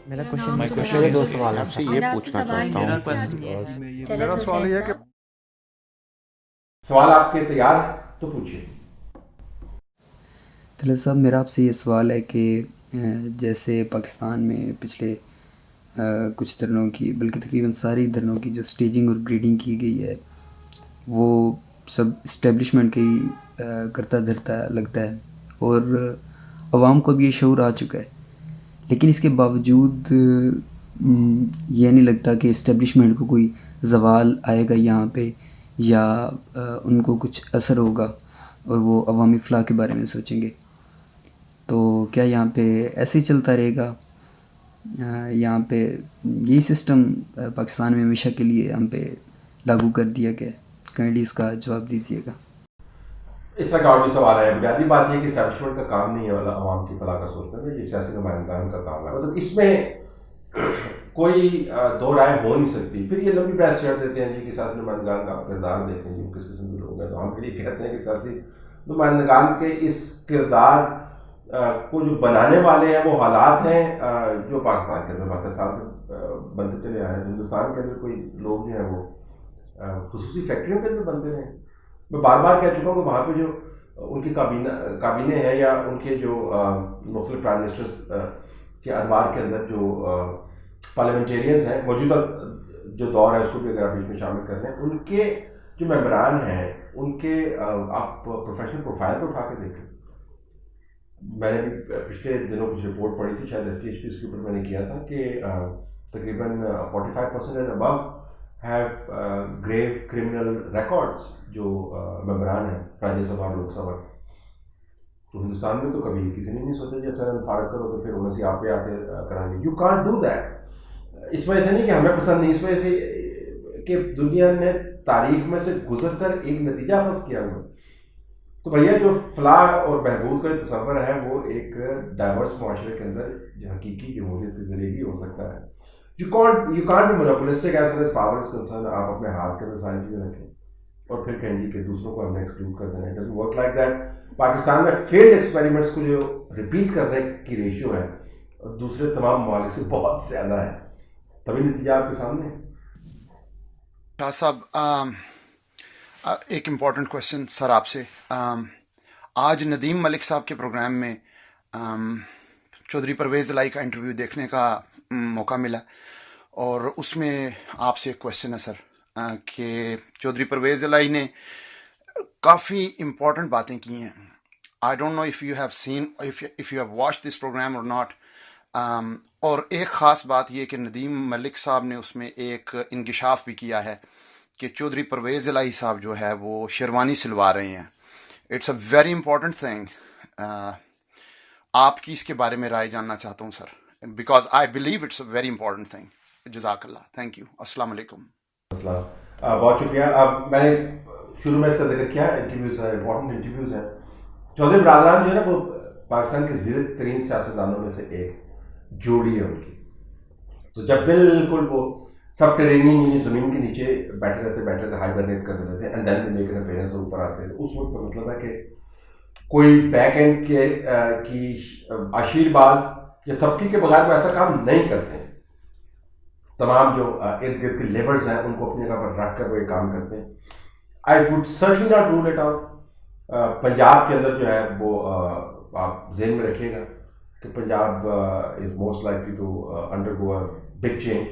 मेरा मेरा क्वेश्चन नाम माय सर क्वेश्चन मेरे इज, दो आपसे सवाल हैं आपसे सर। ये मेरा आपसे पूछना सवाल चाहता ये हूँ। है मेरा कि क्वेश्चन आपने मेरा सवाल ये है कि सवाल आपके तैयार हैं तो पूछिए। खलील साहब, मेरा आपसे ये सवाल है कि जैसे पाकिस्तान में पिछले कुछ धरनों की, बल्कि तकरीबन सारी धरनों की जो स्टेजिंग और ग्रेडिंग की गई है, वो सब इस्टेब्लिशमेंट के ही करता धरता लगता है, और आवाम को भी ये शऊर आ चुका है। लेकिन इसके बावजूद ये नहीं लगता कि इस्टेब्लिशमेंट को कोई ज़वाल आएगा यहाँ पे, या उनको कुछ असर होगा और वो अवामी फ़लाह के बारे में सोचेंगे। तो क्या यहाँ पे ऐसे ही चलता रहेगा? यहाँ पे यही सिस्टम पाकिस्तान में हमेशा के लिए हम पे लागू कर दिया गया है? काइंडली इसका जवाब दीजिएगा। इस तरह का और भी सवाल है। बुनियादी बात यह कि इस्टेब्लिशमेंट का काम नहीं है वाला आवाम की फलाह का सोचना, ये सियासी नुमाइंदान का काम है। मतलब इसमें कोई दो राय हो नहीं सकती। फिर ये लंबी बहस छेड़ देते हैं जी कि सियासी नुमाइंदान का किरदार देखें जी, वो किस किस्म के लोग हैं। तो हम फिर ये कहते हैं कि सियासी नुमाइंदान के इस किरदार को जो बनाने वाले हैं वो हालात हैं जो पाकिस्तान के अंदर 72 साल से बनते चले आ रहे हैं। हिंदुस्तान के अंदर कोई लोग जो हैं वो खुसूसी फैक्ट्रियों के अंदर बनते रहे। मैं बार बार कह चुका हूँ कि वहाँ पे जो उनकी काबीने हैं या उनके जो मुख्तलिफ प्राइम मिनिस्टर्स के अदवार के अंदर जो पार्लियामेंटेरियंस हैं, मौजूदा जो दौर है उसको भी अगर आप बीच में शामिल कर लें, उनके जो मेम्बरान हैं उनके आप प्रोफेशनल प्रोफाइल तो उठा के देखें। मैंने भी पिछले दिनों कुछ रिपोर्ट पढ़ी थी, शायद STHP इसके ऊपर मैंने किया था कि तकरीबन 45% and above have grave criminal records जो मेम्बरान हैं राज्यसभा और लोकसभा। तो हिंदुस्तान में तो कभी किसी ने नहीं सोचा कि अच्छा फारग करो तो फिर उन्हें से आप पे आके कराएंगे। You can't do that. इस वजह से नहीं कि हमें पसंद नहीं, इस वजह से कि दुनिया ने तारीख में से गुजर कर एक नतीजा फंस किया हुआ। तो भैया जो फलाह और बहबूद का तस्वर है वो एक डाइवर्स माशरे के अंदर हकीकी जमहूरियत के जरिए ही हो सकता है। You can't be monopolistic as far as power is concern. आप अपने हाथ के अंदर सारी चीज़ें रखें और फिर कहेंगे कि दूसरों को हमने एक्सक्लूड कर देना। It doesn't work like that. Pakistan में फेल्ड एक्सपेरिमेंट्स को जो रिपीट करने की रेशियो है और दूसरे तमाम ममालिक से बहुत ज़्यादा है, तभी नतीजा आपके सामने है। शाह साहब, एक इम्पॉर्टेंट क्वेश्चन सर आपसे। आज नदीम मलिक साहब के प्रोग्राम में चौधरी परवेज़ इलाही का इंटरव्यू देखने का मौका मिला, और उसमें आपसे एक क्वेश्चन है सर कि चौधरी परवेज़ इलाही ने काफ़ी इम्पॉर्टेंट बातें की हैं। I don't know if you have seen, if you have watched this program और नॉट। और एक ख़ास बात यह कि नदीम मलिक साहब ने उसमें एक इंकिशाफ भी किया है कि चौधरी परवेज़ इलाही साहब जो है वो शेरवानी सिलवा रहे हैं। It's a very important thing. आपकी इसके बारे में राय जानना चाहता हूँ sir, because I believe it's a very important thing. जज़ाकल्लाह, थैंक यू, अस्सलाम वालेकुम। बहुत शुक्रिया। अब मैंने शुरू में इसका जिक्र किया, इंटरव्यूज़ है, इंपॉर्टेंट इंटरव्यूज़ हैं। चौधरी बरादरान जो है ना वो पाकिस्तान के ज़ीरत तरीन सियासतदानों में से एक जोड़ी है उनकी। तो जब बिल्कुल वो सब टेरेनियन यानी ज़मीन के नीचे बैठे रहते हाइबरनेट कर देते थे and then make an appearance और ऊपर आते थे, तो उस वक्त का मतलब है कि कोई बैक एंड के की आशीर्वाद या तबकी के बगैर वो ऐसा काम नहीं करते। तमाम जो इर्द गिर्द के लेबर्स हैं उनको अपनी जगह पर रख कर वो ये काम करते हैं। I would certainly not rule it out. Punjab के अंदर जो है वो आप जहन में रखिएगा कि Punjab is most likely to undergo a big change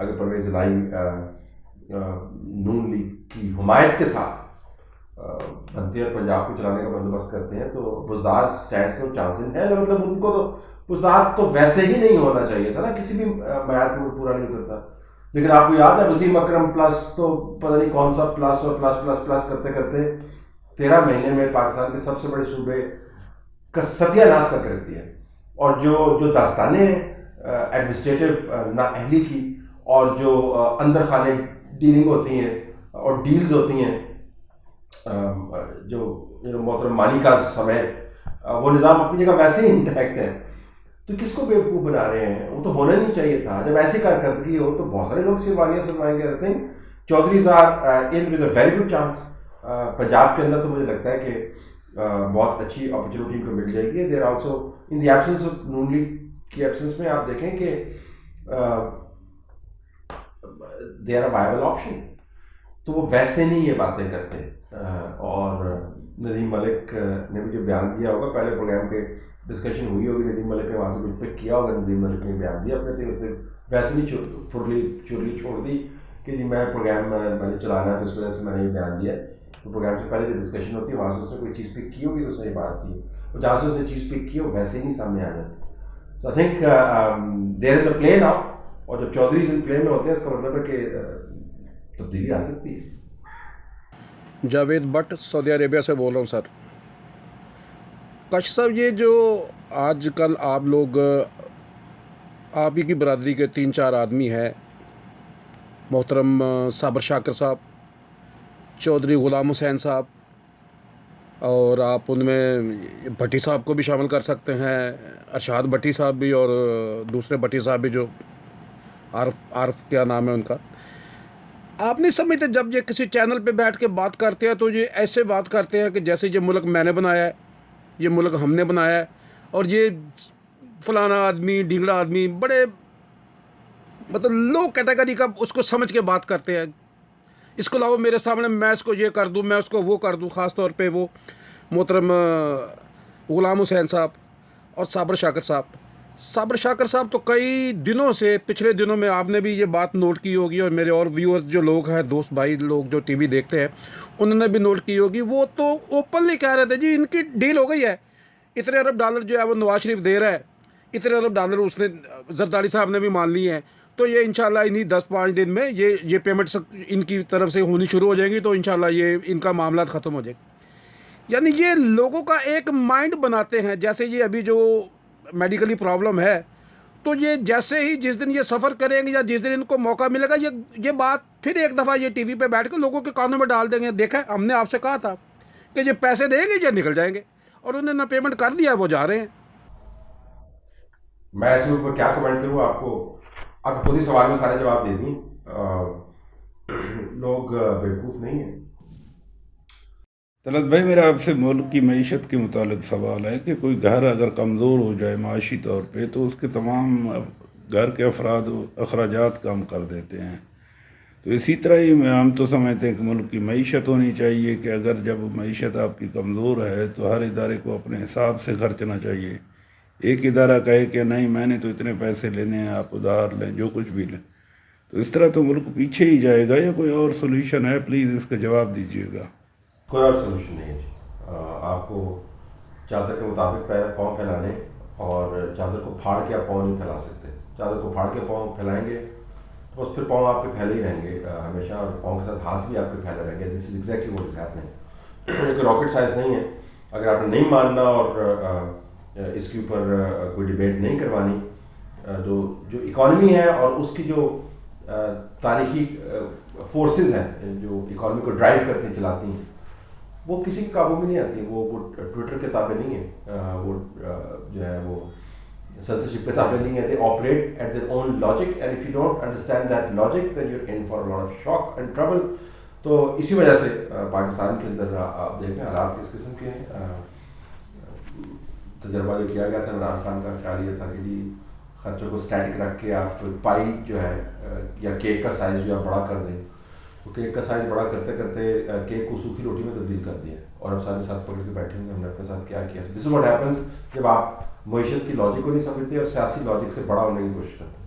अगर परवेज़ इलाही नून लीग की हुमायत के साथ बनती है और पंजाब को चलाने का बंदोबस्त करते हैं। तो बुज़दार स्टैंड तो चांसेस है, मतलब उनको तो बुज़दार तो वैसे ही नहीं होना चाहिए था ना, किसी भी मैार को पूरा नहीं उतरता। लेकिन आपको याद है वसीम अकरम प्लस तो पता नहीं कौन सा प्लस और प्लस प्लस प्लस करते करते 13 महीने में पाकिस्तान के सबसे बड़े सूबे का सत्यानाश करके रख दिया। और जो दास्तानें एडमिनिस्ट्रेटिव नाअहली की और जो अंदर खाने डीलिंग होती हैं और डील्स होती हैं जो मोहतरम मानी का समेत वो निज़ाम अपनी जगह वैसे ही इंटैक्ट है। तो किसको बेवकूफ़ बना रहे हैं? वो तो होना नहीं चाहिए था। जब ऐसी कारकर्दगी हो तो बहुत सारे लोग सिरवानियाँ सुनवाएंगे रहते हैं। चौधरी साहब in with a very good chance Punjab के अंदर, तो मुझे लगता है कि बहुत अच्छी अपॉर्चुनिटी इनको मिल जाएगी। There also in the absence of Noon League की एब्सेंस में आप देखें कि they are a viable option. तो वो वैसे नहीं ये बातें करते। और नदीम मलिक ने भी जो बयान दिया होगा, पहले प्रोग्राम के डिस्कशन हुई होगी, नदीम मलिक ने वहाँ से कुछ पिक किया होगा, नदीम मलिक ने बयान दिया अपने थे, उसने वैसे नहीं चुरली छोड़ दी कि जी मैं प्रोग्राम मैंने चलाना है तो इस वजह से मैंने ये बयान दिया। तो प्रोग्राम से पहले जो डिस्कशन होती है वहाँ से उसने कोई चीज़ पिक की होगी तो उसने ये बात की, और जहाँ से उसने चीज़ पिक की वो वैसे ही नहीं सामने आ जाती। तो I think there is the play now, और जब चौधरी इन प्ले में होते हैं इसका मतलब है कि तब्दीली आ सकती है। जावेद भट्ट, सऊदी अरेबिया से बोल रहा हूँ सर। कश साहब, ये जो आजकल आप लोग आप ही की बरादरी के 3-4 आदमी हैं, मोहतरम साबर शाकिर साहब, चौधरी ग़ुलाम हुसैन साहब, और आप उनमें भट्टी साहब को भी शामिल कर सकते हैं, अरशाद भट्टी साहब भी, और दूसरे भट्टी साहब भी जो आरफ क्या नाम है उनका। आप नहीं समझते जब ये किसी चैनल पे बैठ के बात करते हैं तो ये ऐसे बात करते हैं कि जैसे ये मुल्क मैंने बनाया है, ये मुल्क हमने बनाया है, और ये फलाना आदमी ढींगड़ा आदमी, बड़े मतलब लो कैटेगरी का उसको समझ के बात करते हैं। इसको लाओ मेरे सामने, मैं इसको ये कर दूँ, मैं उसको वो कर दूँ। ख़ास तौर पे वो मोहतरम ग़ुलाम हुसैन साहब और साबर शाकिर साहब। साबर शाकिर साहब तो कई दिनों से, पिछले दिनों में आपने भी ये बात नोट की होगी, और मेरे और व्यूअर्स जो लोग हैं, दोस्त भाई लोग जो टीवी देखते हैं, उन्होंने भी नोट की होगी। वो तो ओपनली कह रहे थे जी इनकी डील हो गई है, इतने अरब डॉलर जो है वो नवाज शरीफ दे रहा है, इतने अरब डॉलर उसने जरदारी साहब ने भी मान लिए हैं। तो ये इंशाल्लाह इन्हीं 10-5 दिन में ये पेमेंट इनकी तरफ से होनी शुरू हो जाएंगी, तो इंशाल्लाह ये इनका मामला ख़त्म हो जाएगा। यानी ये लोगों का एक माइंड बनाते हैं। जैसे ये अभी जो मेडिकली प्रॉब्लम है, तो ये जैसे ही जिस दिन ये सफ़र करेंगे या जिस दिन इनको मौका मिलेगा, ये बात फिर एक दफ़ा ये टीवी पे बैठ के लोगों के कानों में डाल देंगे। देखा, हमने आपसे कहा था कि ये पैसे देंगे, ये निकल जाएंगे, और उन्होंने ना पेमेंट कर दिया, वो जा रहे हैं। मैं इसके ऊपर क्या कमेंट करूँ, आप खुद ही सवाल में सारे जवाब दे दी। लोग बेवकूफ़ नहीं हैं। तलत भाई, मेरा आपसे मुल्क की मईशत के मुतालिक सवाल है कि कोई घर अगर कमज़ोर हो जाए माशी तौर पे, तो उसके तमाम घर के अफराद अखराजात कम कर देते हैं। तो इसी तरह ही हम तो समझते हैं कि मुल्क की मईशत होनी चाहिए कि अगर जब मईशत आपकी कमज़ोर है तो हर इदारे को अपने हिसाब से खर्चना चाहिए। एक इदारा कहे कि नहीं मैंने तो इतने पैसे लेने हैं, आप उधार लें, जो कुछ भी लें, तो इस तरह तो मुल्क पीछे ही जाएगा। या कोई और सोल्यूशन है? प्लीज़ इसका जवाब दीजिएगा। कोई और सोल्यूशन नहीं है जी। आपको चादर के मुताबिक पाँव फैलाने, और चादर को फाड़ के आप पाँव नहीं फैला सकते। चादर को फाड़ के पाँव फैलाएंगे तो बस फिर पाँव आपके फैले ही रहेंगे हमेशा, और पाँव के साथ हाथ भी आपके फैले रहेंगे। This is exactly what is happening. कोई रॉकेट साइंस नहीं है। अगर आपने नहीं मानना और इसके ऊपर कोई डिबेट नहीं करवानी, जो इकॉनमी है और उसकी जो तारीखी फोर्सेस हैं जो इकॉनमी को ड्राइव करती हैं, चलाती हैं, वो किसी के काबू में नहीं आती। वो ट्विटर के ताबे नहीं है, वो जो है वो सेंसरशिप के ताबे नहीं है। They operate at their own logic, and if you don't understand that logic then you are in for a lot of shock and trouble. तो इसी वजह से पाकिस्तान के अंदर आप देखें हालात किस किस्म के हैं। तजर्बा जो किया गया था इमरान खान का, ख्याल ये था कि जी खर्चों को स्टैटिक रख के आप पाई जो है या केक का साइज़ जो है बड़ा कर दें, तो केक का साइज़ बड़ा करते करते केक को सूखी रोटी में तब्दील कर दिया, और अब सारे साथ पकड़ के बैठे होंगे हमने अपने साथ क्या किया। दिस इज व्हाट हैपेंस जब आप मईशत की लॉजिक को नहीं समझते और सियासी लॉजिक से बड़ा होने की कोशिश करते हैं।